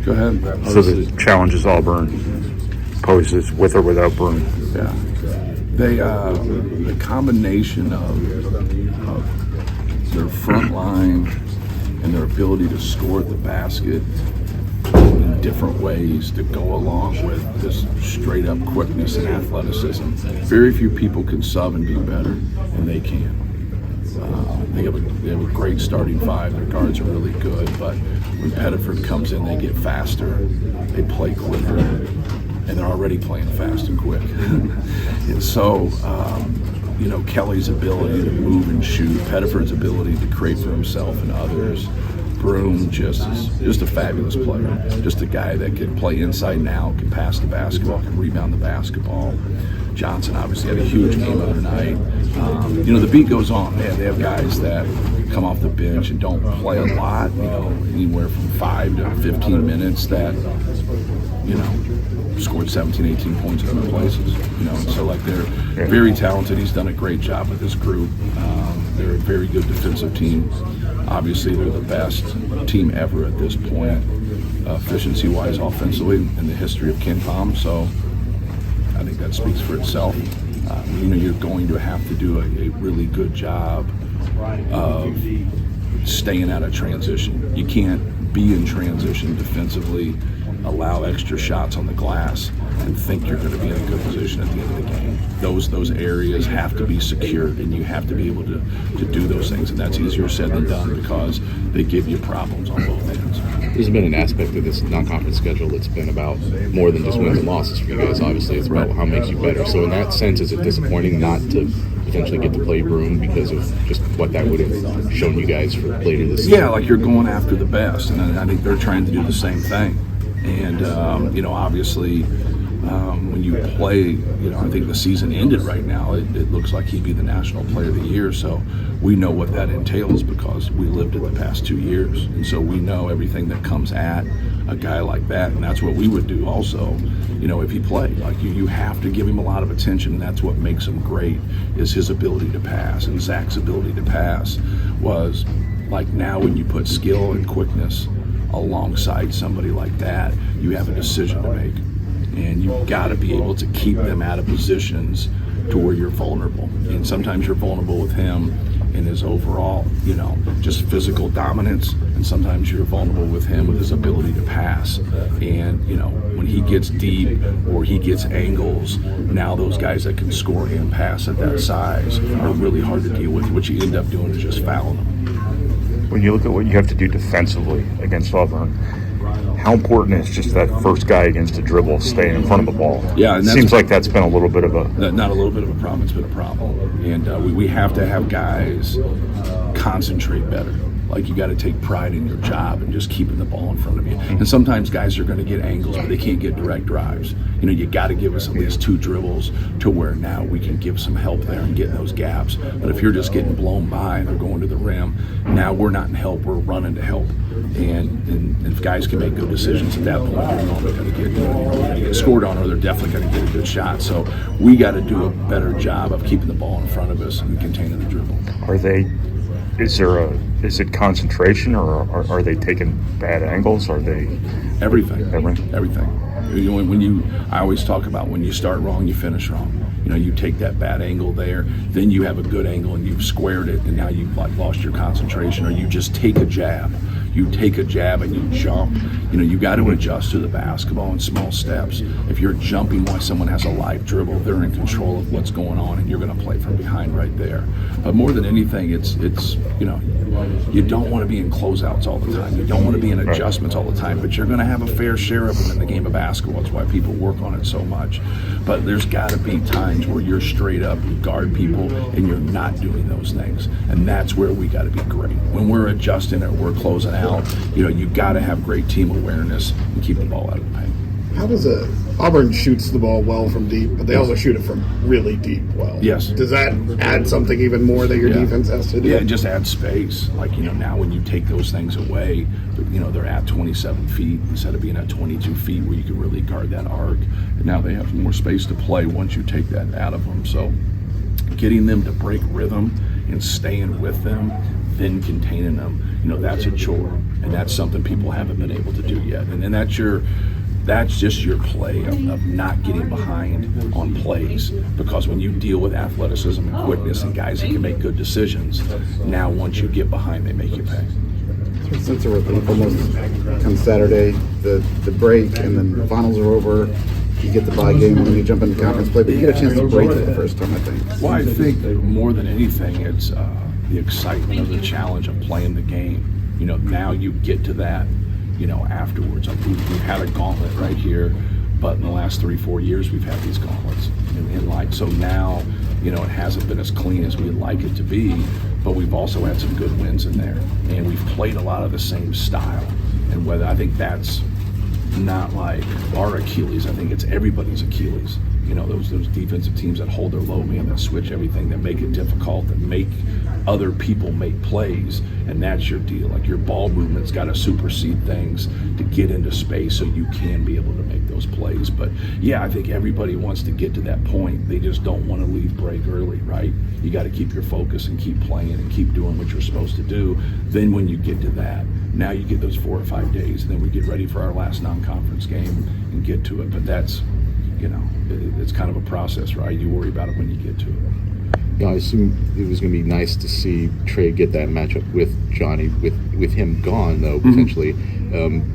Go ahead. So the challenges Auburn poses with or without Broom. Yeah. They the combination of their front line and their ability to score at the basket in different ways to go along with this straight up quickness and athleticism. Very few people can sub and do better, and they can. They have a great starting five. Their guards are really good, but when Pettiford comes in, they get faster. They play quicker, and they're already playing fast and quick. And so, Kelly's ability to move and shoot, Pettiford's ability to create for himself and others. Broom just a fabulous player. Just a guy that can play inside and out, can pass the basketball, can rebound the basketball. Johnson obviously had a huge game the other night. The beat goes on. They have guys that come off the bench and don't play a lot, anywhere from 5 to 15 minutes that, scored 17, 18 points in other places. And so they're very talented. He's done a great job with this group. They're a very good defensive team. Obviously, they're the best team ever at this point, efficiency-wise, offensively, in the history of KenPom. So I think that speaks for itself. You're going to have to do a really good job of staying out of transition. You can't be in transition defensively, allow extra shots on the glass, and think you're going to be in a good position at the end of the game. Those areas have to be secured, and you have to be able to do those things, and that's easier said than done because they give you problems on both ends. There's been an aspect of this non-conference schedule that's been about more than just wins and losses for you guys. Obviously, it's about how it makes you better. So in that sense, is it disappointing not to potentially get to play Broom because of just what that would have shown you guys for later this season? Yeah, you're going after the best, and I think they're trying to do the same thing. And, obviously, when you play, I think the season ended right now. It looks like he'd be the National Player of the Year. So we know what that entails because we lived it the past 2 years. And so we know everything that comes at a guy like that. And that's what we would do also, if he played. You have to give him a lot of attention. And that's what makes him great is his ability to pass. And Zach's ability to pass was now when you put skill and quickness alongside somebody like that, you have a decision to make. And you've got to be able to keep them out of positions to where you're vulnerable. And sometimes you're vulnerable with him in his overall, just physical dominance. And sometimes you're vulnerable with him with his ability to pass. And, when he gets deep or he gets angles, now those guys that can score and pass at that size are really hard to deal with. What you end up doing is just fouling them. When you look at what you have to do defensively against Auburn, how important is just that first guy against a dribble staying in front of the ball? Yeah, and it seems like that's been a little bit of a... Not a little bit of a problem, it's been a problem. And we have to have guys concentrate better. You got to take pride in your job and just keeping the ball in front of you. And sometimes guys are going to get angles, but they can't get direct drives. You got to give us at least 2 dribbles to where now we can give some help there and get those gaps. But if you're just getting blown by and they're going to the rim, now we're not in help, we're running to help. And if guys can make good decisions at that point, they're normally going to get scored on, or they're definitely going to get a good shot. So we got to do a better job of keeping the ball in front of us and containing the dribble. Is it concentration, or are they taking bad angles? Are they everything? I always talk about when you start wrong, you finish wrong. You take that bad angle there, then you have a good angle and you've squared it, and now you've lost your concentration, or you just take a jab. You take a jab and you jump. You got to adjust to the basketball in small steps. If you're jumping while someone has a live dribble, they're in control of what's going on, and you're going to play from behind right there. But more than anything, it's you don't want to be in closeouts all the time. You don't want to be in adjustments all the time, but you're going to have a fair share of them in the game of basketball. That's why people work on it so much. But there's got to be times where you're straight up, you guard people, and you're not doing those things. And that's where we got to be great. When we're adjusting or we're closing out, you got to have great team awareness and keep the ball out of the paint. How does Auburn shoots the ball well from deep, but they also shoot it from really deep well? Yes. Does that add something even more that your defense has to do? Yeah, it just adds space. Now when you take those things away, they're at 27 feet instead of being at 22 feet where you can really guard that arc. And now they have more space to play once you take that out of them. So getting them to break rhythm and staying with them, then containing them, that's a chore. And that's something people haven't been able to do yet, and that's just your play of not getting behind on plays, because when you deal with athleticism and quickness and guys that can make good decisions, now once you get behind, they make you pay. Since we're almost come Saturday, the break, and then the finals are over, you get the bye game, and then you jump into conference play, but you get a chance to break for the first time, I think. Well, I think more than anything, it's the excitement of the challenge of playing the game. You know, now you get to that, you know, afterwards. Like we've had a gauntlet right here, but in the last 3-4 years, we've had these gauntlets. And like, so now, you know, it hasn't been as clean as we'd like it to be, but we've also had some good wins in there. And we've played a lot of the same style. And whether I think that's not like our Achilles, I think it's everybody's Achilles. You know, those defensive teams that hold their low man, that switch everything, that make it difficult, that make other people make plays, and that's your deal. Like your ball movement's got to supersede things to get into space so you can be able to make those plays. But yeah, I think everybody wants to get to that point. They just don't want to leave break early, right? You got to keep your focus and keep playing and keep doing what you're supposed to do. Then when you get to that, now you get those 4 or 5 days, and then we get ready for our last non-conference game and get to it. But that's, you know, it's kind of a process, right? You worry about it when you get to it. You know, I assume it was going to be nice to see Trey get that matchup with Johnny. With him gone, though, potentially,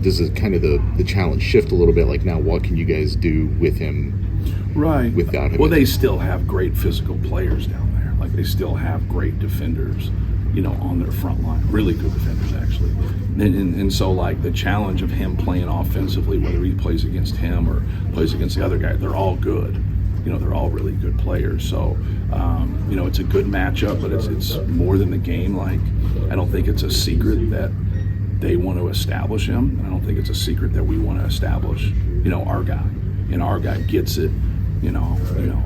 does it kind of the challenge shift a little bit? Like now, what can you guys do with him? Right. Without him. Well, they still have great physical players down there. Like they still have great defenders, you know, on their front line. Really good defenders, actually. And so, like, the challenge of him playing offensively, whether he plays against him or plays against the other guy, they're all good. You know, they're all really good players. So, you know, it's a good matchup, but it's more than the game. Like, I don't think it's a secret that they want to establish him. I don't think it's a secret that we want to establish, you know, our guy. And our guy gets it, you know,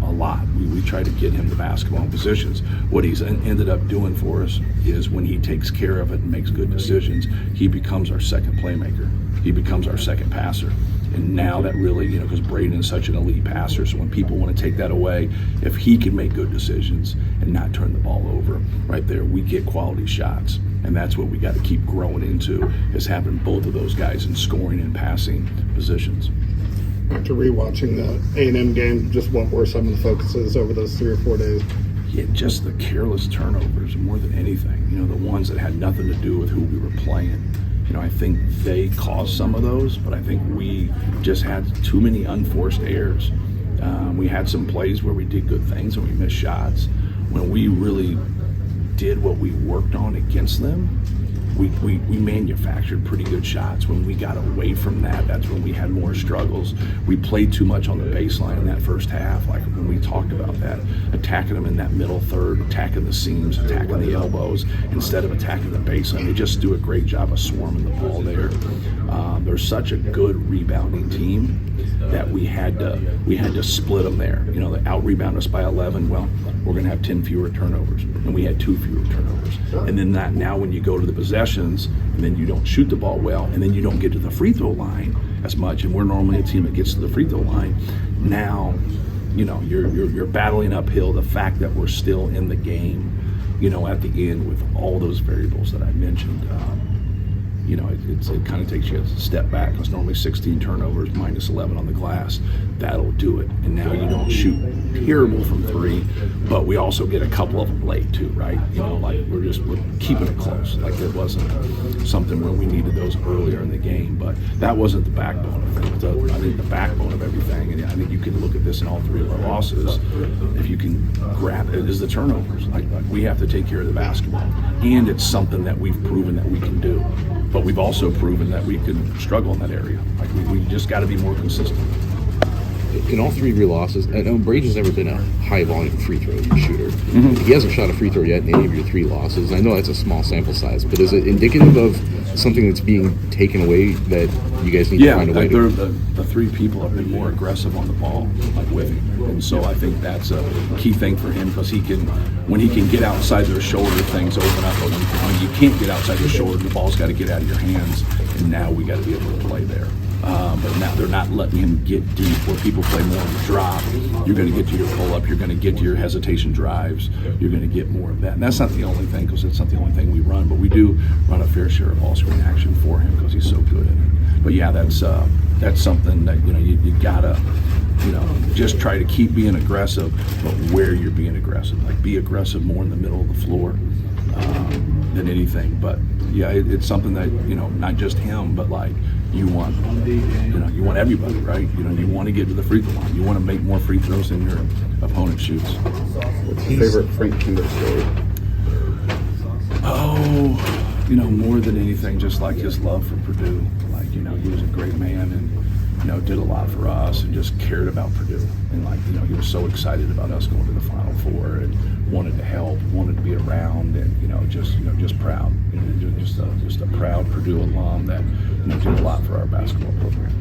a lot. We try to get him the basketball positions. What he's ended up doing for us is when he takes care of it and makes good decisions, he becomes our second playmaker. He becomes our second passer. And now that really, you know, because Braden is such an elite passer, so when people want to take that away, if he can make good decisions and not turn the ball over, right there, we get quality shots. And that's what we got to keep growing into, is having both of those guys in scoring and passing positions. After rewatching the A&M game, just what were some of the focuses over those 3 or 4 days? Yeah, just the careless turnovers more than anything. You know, the ones that had nothing to do with who we were playing. You know, I think they caused some of those, but I think we just had too many unforced errors. We had some plays where we did good things and we missed shots. When we really did what we worked on against them, we manufactured pretty good shots. When we got away from that, that's when we had more struggles. We played too much on the baseline in that first half, like when we talked about that, attacking them in that middle third, attacking the seams, attacking the elbows, instead of attacking the baseline. They just do a great job of swarming the ball there. They're such a good rebounding team that we had to split them there. You know, they out-rebound us by 11. Well, we're going to have 10 fewer turnovers, and we had 2 fewer turnovers. And then that now when you go to the possessions, and then you don't shoot the ball well, and then you don't get to the free throw line as much, and we're normally a team that gets to the free throw line. Now, you know, you're battling uphill. The fact that we're still in the game, you know, at the end with all those variables that I mentioned. You know, it kind of takes you a step back. It's normally 16 turnovers, minus 11 on the glass. That'll do it. And now you don't shoot terrible from 3, but we also get a couple of them late too, right? You know, like we're keeping it close. Like it wasn't something where we needed those earlier in the game, but that wasn't the backbone of it. I think the backbone of everything, and I think you can look at this in all 3 of our losses, if you can grab it, is the turnovers. Like we have to take care of the basketball, and it's something that we've proven that we can do. But we've also proven that we can struggle in that area. Like we just got to be more consistent. In all 3 of your losses, I know Braden's never been a high volume free throw shooter. He hasn't shot a free throw yet in any of your 3 losses. I know that's a small sample size, but is it indicative of something that's being taken away that you guys need to find a way to? The 3 people have been more aggressive on the ball, like with him, and so I think that's a key thing for him, because when he can get outside their shoulder, things open up. When you can't get outside your shoulder, the ball's got to get out of your hands, and now we got to be able to play there. But now they're not letting him get deep where people play more on the drop. You're going to get to your pull-up. You're going to get to your hesitation drives. You're going to get more of that. And that's not the only thing, because it's not the only thing we run, but we do run a fair share of ball screen action for him because he's so good at it. but yeah, that's something that you gotta just try to keep being aggressive, but where you're being aggressive, like be aggressive more in the middle of the floor than anything. But yeah, it's something that not just him, but like you want everybody, right? You want to get to the free throw line. You want to make more free throws than your opponent shoots. What's your favorite Frank Kinder story? Oh, more than anything, just like his love for Purdue. Like, he was a great man and, did a lot for us and just cared about Purdue. And like, he was so excited about us going to the Final Four and wanted to help, wanted to be around, and, just proud. Just a proud Purdue alum that, did a lot for our basketball program.